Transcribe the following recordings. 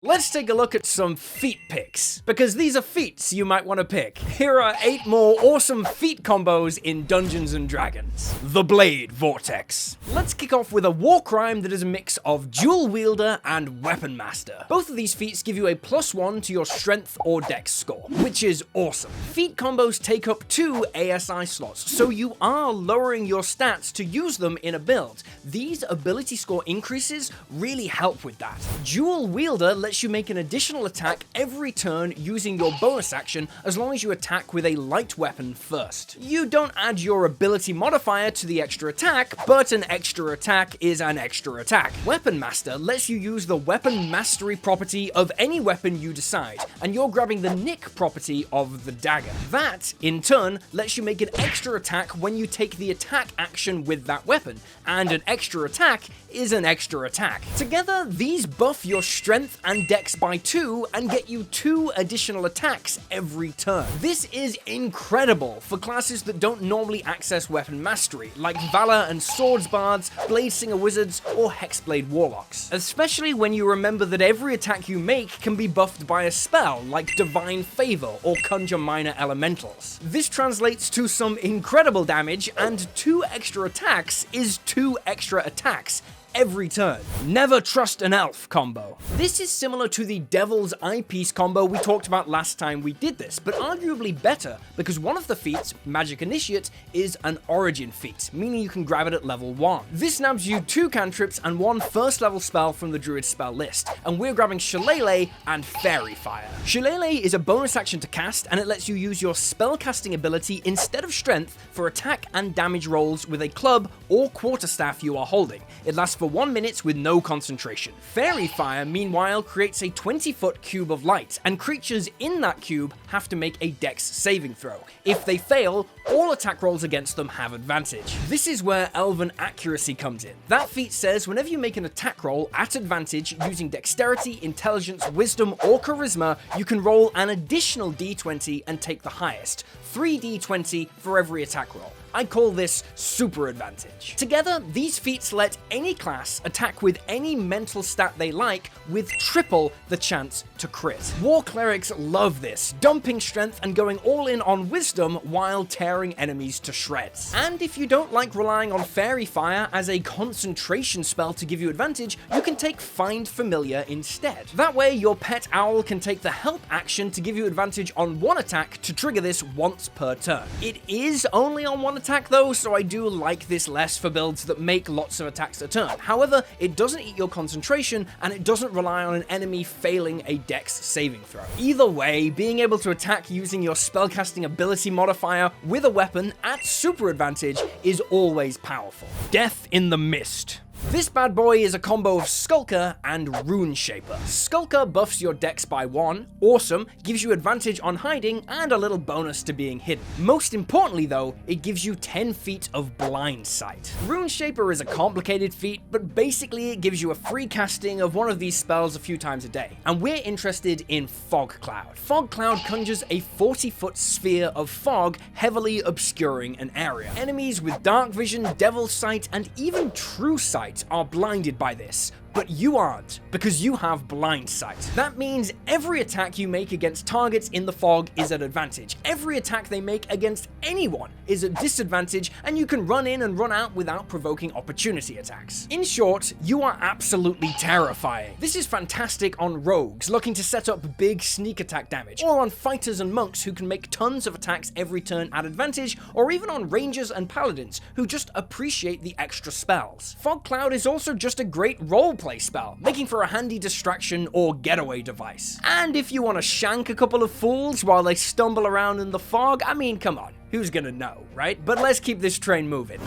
Let's take a look at some feat picks, because these are feats you might want to pick. Here are 8 more awesome feat combos in Dungeons & Dragons. The Blade Vortex. Let's kick off with a war crime that is a mix of Dual Wielder and Weapon Master. Both of these feats give you a +1 to your strength or dex score, which is awesome. Feat combos take up 2 ASI slots, so you are lowering your stats to use them in a build. These ability score increases really help with that. Dual Wielder lets you make an additional attack every turn using your bonus action as long as you attack with a light weapon first. You don't add your ability modifier to the extra attack, but an extra attack is an extra attack. Weapon Master lets you use the weapon mastery property of any weapon you decide, and you're grabbing the nick property of the dagger. That, in turn, lets you make an extra attack when you take the attack action with that weapon, and an extra attack is an extra attack. Together, these buff your strength and dex by 2 and get you 2 additional attacks every turn. This is incredible for classes that don't normally access weapon mastery, like Valor and Swords Bards, Blade Singer Wizards, or Hexblade Warlocks. Especially when you remember that every attack you make can be buffed by a spell, like Divine Favor or Conjure Minor Elementals. This translates to some incredible damage, and 2 extra attacks is 2 extra attacks every turn. Never Trust an Elf combo. This is similar to the Devil's Eyepiece combo we talked about last time we did this, but arguably better because one of the feats, Magic Initiate, is an origin feat, meaning you can grab it at level 1. This nabs you 2 cantrips and 1 first level spell from the Druid spell list, and we're grabbing Shillelagh and Fairy Fire. Shillelagh is a bonus action to cast, and it lets you use your spellcasting ability instead of strength for attack and damage rolls with a club or quarterstaff you are holding. It lasts for 1 minute with no concentration. Fairy Fire, meanwhile, creates a 20-foot cube of light, and creatures in that cube have to make a dex saving throw. If they fail, all attack rolls against them have advantage. This is where Elven Accuracy comes in. That feat says whenever you make an attack roll at advantage using Dexterity, Intelligence, Wisdom, or Charisma, you can roll an additional d20 and take the highest. 3d20 for every attack roll. I call this super advantage. Together, these feats let any class attack with any mental stat they like with triple the chance to crit. War clerics love this, dumping strength and going all in on wisdom while tearing enemies to shreds. And if you don't like relying on Fairy Fire as a concentration spell to give you advantage, you can take Find Familiar instead. That way, your pet owl can take the help action to give you advantage on 1 attack to trigger this once per turn. It is only on 1 attack though, so I do like this less for builds that make lots of attacks a turn. However, it doesn't eat your concentration, and it doesn't rely on an enemy failing a dex saving throw. Either way, being able to attack using your spellcasting ability modifier with a weapon at super advantage is always powerful. Death in the Mist. This bad boy is a combo of Skulker and Rune Shaper. Skulker buffs your dex by 1, awesome, gives you advantage on hiding, and a little bonus to being hidden. Most importantly though, it gives you 10 feet of blind sight. Rune Shaper is a complicated feat, but basically it gives you a free casting of one of these spells a few times a day. And we're interested in Fog Cloud. Fog Cloud conjures a 40-foot sphere of fog heavily obscuring an area. Enemies with dark vision, devil's sight, and even true sight are blinded by this, but you aren't, because you have blind sight. That means every attack you make against targets in the fog is at advantage. Every attack they make against anyone is at disadvantage, and you can run in and run out without provoking opportunity attacks. In short, you are absolutely terrifying. This is fantastic on rogues looking to set up big sneak attack damage, or on fighters and monks who can make tons of attacks every turn at advantage, or even on rangers and paladins who just appreciate the extra spells. Fog Cloud is also just a great roleplay spell, making for a handy distraction or getaway device. And if you want to shank a couple of fools while they stumble around in the fog, I mean, come on, who's gonna know, right? But let's keep this train moving.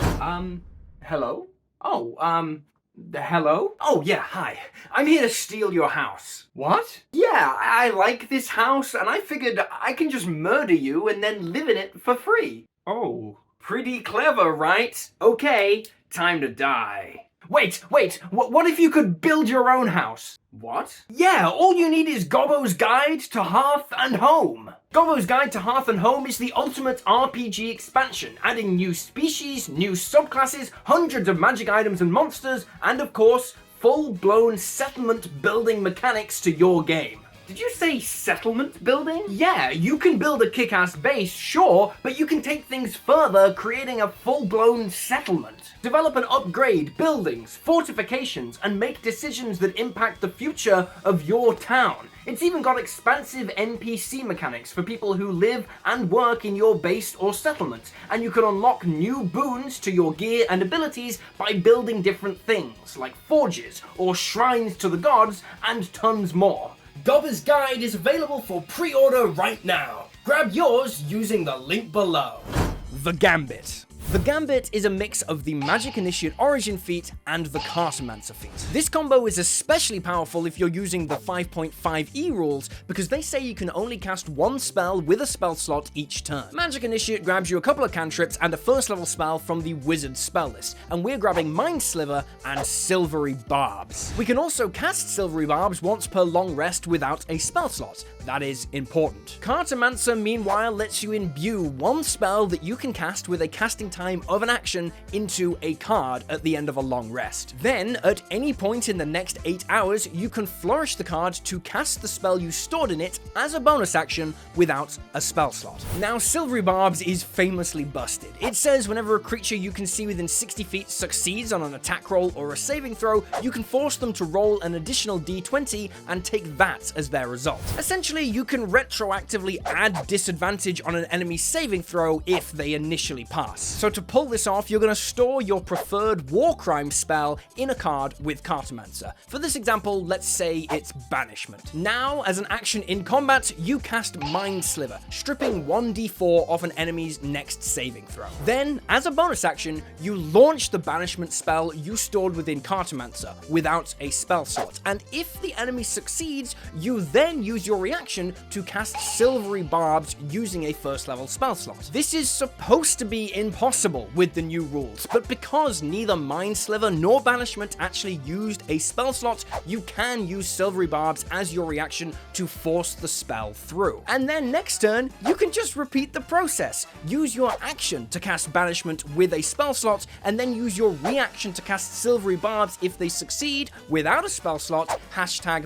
Hello? Oh, hello? Oh, yeah, hi. I'm here to steal your house. What? Yeah, I like this house, and I figured I can just murder you and then live in it for free. Oh. Pretty clever, right? Okay, time to die. Wait, what if you could build your own house? What? Yeah, all you need is Gobbo's Guide to Hearth and Home. Gobbo's Guide to Hearth and Home is the ultimate RPG expansion, adding new species, new subclasses, hundreds of magic items and monsters, and of course, full-blown settlement building mechanics to your game. Did you say settlement building? Yeah, you can build a kick-ass base, sure, but you can take things further, creating a full-blown settlement. Develop and upgrade buildings, fortifications, and make decisions that impact the future of your town. It's even got expansive NPC mechanics for people who live and work in your base or settlement, and you can unlock new boons to your gear and abilities by building different things, like forges or shrines to the gods, and tons more. Dobber's Guide is available for pre-order right now. Grab yours using the link below. The Gambit. The Gambit is a mix of the Magic Initiate Origin feat and the Cartomancer feat. This combo is especially powerful if you're using the 5.5e rules, because they say you can only cast one spell with a spell slot each turn. Magic Initiate grabs you a couple of cantrips and a first level spell from the Wizard spell list, and we're grabbing Mind Sliver and Silvery Barbs. We can also cast Silvery Barbs once per long rest without a spell slot. That is important. Cartomancer, meanwhile, lets you imbue one spell that you can cast with a casting time of an action into a card at the end of a long rest. Then, at any point in the next 8 hours, you can flourish the card to cast the spell you stored in it as a bonus action without a spell slot. Now, Silvery Barbs is famously busted. It says whenever a creature you can see within 60 feet succeeds on an attack roll or a saving throw, you can force them to roll an additional d20 and take that as their result. Essentially, you can retroactively add disadvantage on an enemy's saving throw if they initially pass. So to pull this off, you're going to store your preferred war crime spell in a card with Cartomancer. For this example, let's say it's Banishment. Now, as an action in combat, you cast Mind Sliver, stripping 1d4 off an enemy's next saving throw. Then, as a bonus action, you launch the Banishment spell you stored within Cartomancer without a spell slot, and if the enemy succeeds, you then use your reaction to cast Silvery Barbs using a first level spell slot. This is supposed to be impossible with the new rules, but because neither Mind Sliver nor Banishment actually used a spell slot, you can use Silvery Barbs as your reaction to force the spell through. And then next turn, you can just repeat the process. Use your action to cast Banishment with a spell slot, and then use your reaction to cast Silvery Barbs if they succeed without a spell slot,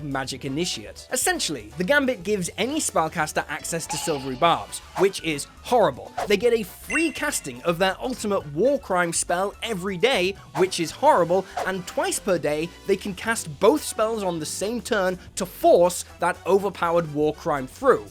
#Magic Initiate. Essentially, the Gambit gives any spellcaster access to Silvery Barbs, which is horrible. They get a free casting of their ultimate war crime spell every day, which is horrible, and twice per day, they can cast both spells on the same turn to force that overpowered war crime through,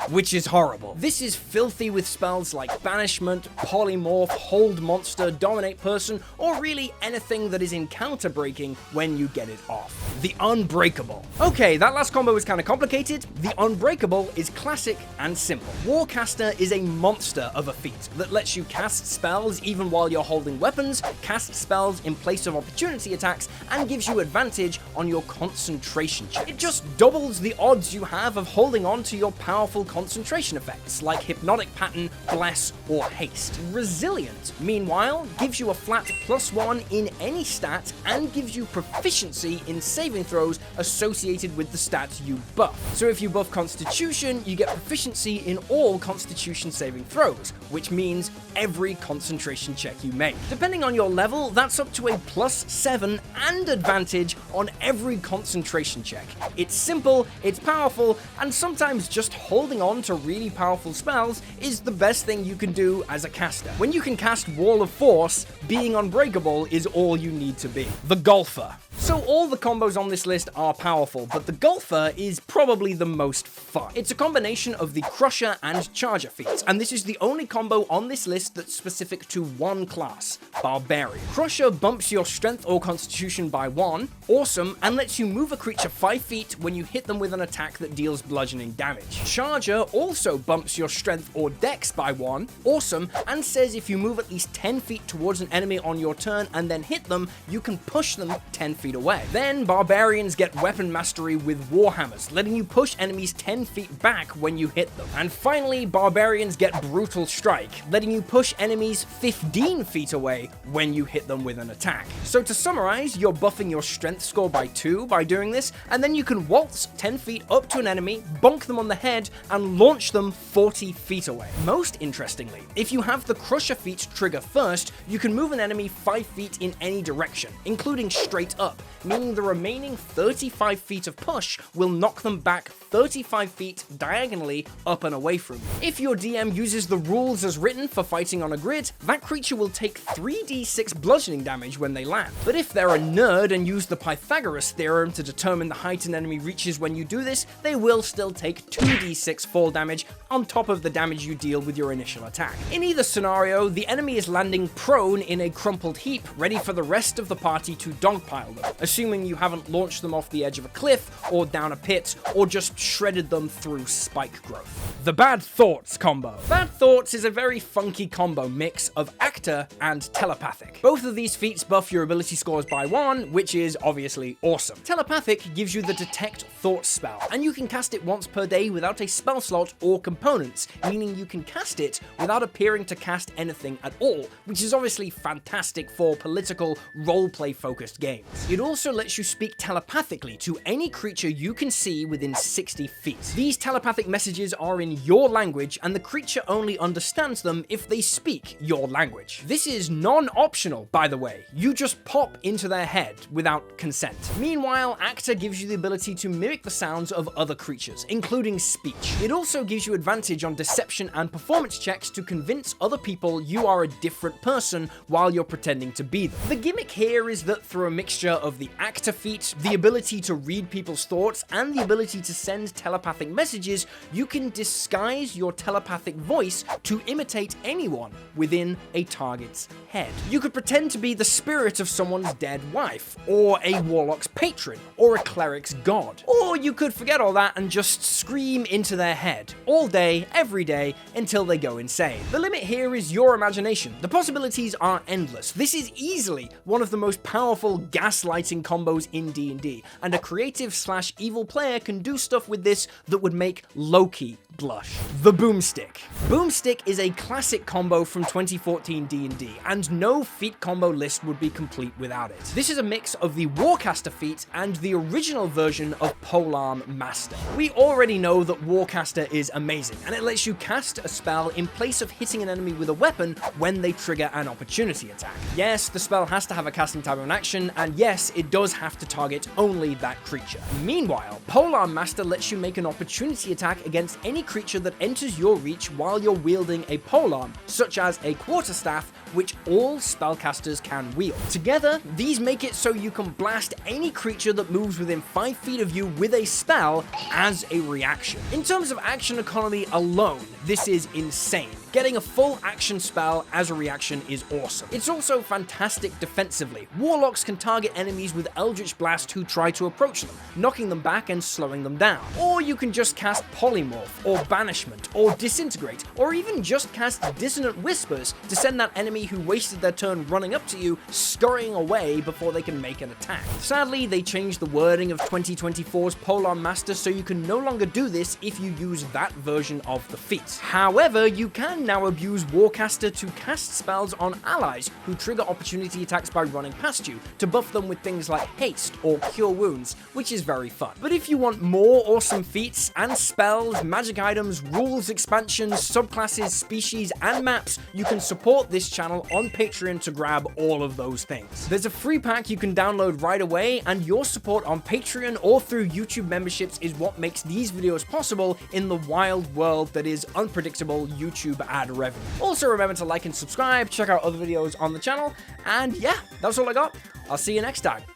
which is horrible. This is filthy with spells like Banishment, Polymorph, Hold Monster, Dominate Person, or really anything that is encounter breaking when you get it off. The Unbreakable. Okay, that last combo is kind of complicated. The Unbreakable is classic and simple. Warcaster is a monster of a feat that lets you cast spells even while you're holding weapons, cast spells in place of opportunity attacks, and gives you advantage on your concentration check. It just doubles the odds you have of holding on to your powerful concentration effects like Hypnotic Pattern, Bless, or Haste. Resilient, meanwhile, gives you a flat +1 in any stat and gives you proficiency in saving throws associated with the stats you buff. So if you buff Constitution, you get proficiency in all Constitution saving throws, which means every concentration check you make. Depending on your level, that's up to a +7 and advantage on every concentration check. It's simple, it's powerful, and sometimes just holding on to really powerful spells is the best thing you can do as a caster. When you can cast Wall of Force, being unbreakable is all you need to be. The Golfer. So all the combos on this list are powerful, but the Golfer is probably the most fun. It's a combination of the Crusher and Charger feats, and this is the only combo on this list that's specific to one class, Barbarian. Crusher bumps your Strength or Constitution by 1, awesome, and lets you move a creature 5 feet when you hit them with an attack that deals bludgeoning damage. Charger also bumps your Strength or Dex by 1, awesome, and says if you move at least 10 feet towards an enemy on your turn and then hit them, you can push them 10 feet away. Then Barbarians get Weapon Mastery with Warhammers, letting you push enemies 10 feet back when you hit them. And finally, Barbarians get Brutal Strike, letting you push enemies 15 feet away when you hit them with an attack. So to summarize, you're buffing your Strength score by 2 by doing this, and then you can waltz 10 feet up to an enemy, bonk them on the head, and launch them 40 feet away. Most interestingly, if you have the Crusher feat trigger first, you can move an enemy 5 feet in any direction, including straight up, up, meaning the remaining 35 feet of push will knock them back 35 feet diagonally up and away from you. If your DM uses the rules as written for fighting on a grid, that creature will take 3d6 bludgeoning damage when they land. But if they're a nerd and use the Pythagoras theorem to determine the height an enemy reaches when you do this, they will still take 2d6 fall damage on top of the damage you deal with your initial attack. In either scenario, the enemy is landing prone in a crumpled heap, ready for the rest of the party to dogpile them, assuming you haven't launched them off the edge of a cliff, or down a pit, or just shredded them through spike growth. The Bad Thoughts combo. Bad Thoughts is a very funky combo mix of actor and telepathic. Both of these feats buff your ability scores by 1, which is obviously awesome. Telepathic gives you the Detect Thoughts spell, and you can cast it once per day without a spell slot or components, meaning you can cast it without appearing to cast anything at all, which is obviously fantastic for political, roleplay focused games. It also lets you speak telepathically to any creature you can see within 60 feet. These telepathic messages are in your language, and the creature only understands them if they speak your language. This is non-optional, by the way. You just pop into their head without consent. Meanwhile, Actor gives you the ability to mimic the sounds of other creatures, including speech. It also gives you advantage on deception and performance checks to convince other people you are a different person while you're pretending to be them. The gimmick here is that through a mixture of the Actor feat, the ability to read people's thoughts, and the ability to send telepathic messages, you can disguise your telepathic voice to imitate anyone within a target's head. You could pretend to be the spirit of someone's dead wife, or a warlock's patron, or a cleric's god. Or you could forget all that and just scream into their head, all day, every day, until they go insane. The limit here is your imagination. The possibilities are endless. This is easily one of the most powerful gaslighting combos in D&D, and a creative/evil player can do stuff with this that would make Loki blush. The Boomstick. Boomstick is a classic combo from 2014 D&D, and no feat combo list would be complete without it. This is a mix of the Warcaster feat and the original version of Polearm Master. We already know that Warcaster is amazing, and it lets you cast a spell in place of hitting an enemy with a weapon when they trigger an opportunity attack. Yes, the spell has to have a casting time on action, and yes, it does have to target only that creature. Meanwhile, Polearm Master lets you make an opportunity attack against any creature that enters your reach while you're wielding a polearm, such as a quarterstaff, which all spellcasters can wield. Together, these make it so you can blast any creature that moves within 5 feet of you with a spell as a reaction. In terms of action economy alone, this is insane. Getting a full action spell as a reaction is awesome. It's also fantastic defensively. Warlocks can target enemies with Eldritch Blast who try to approach them, knocking them back and slowing them down. Or you can just cast Polymorph, or Banishment, or Disintegrate, or even just cast Dissonant Whispers to send that enemy who wasted their turn running up to you scurrying away before they can make an attack. Sadly, they changed the wording of 2024's Polearm Master, so you can no longer do this if you use that version of the feat. However, you can now abuse Warcaster to cast spells on allies who trigger opportunity attacks by running past you, to buff them with things like Haste or Cure Wounds, which is very fun. But if you want more awesome feats and spells, magic items, rules, expansions, subclasses, species, and maps, you can support this channel on Patreon to grab all of those things. There's a free pack you can download right away, and your support on Patreon or through YouTube memberships is what makes these videos possible in the wild world that is unpredictable YouTube ad revenue. Also remember to like and subscribe, check out other videos on the channel, and yeah, that's all I got. I'll see you next time.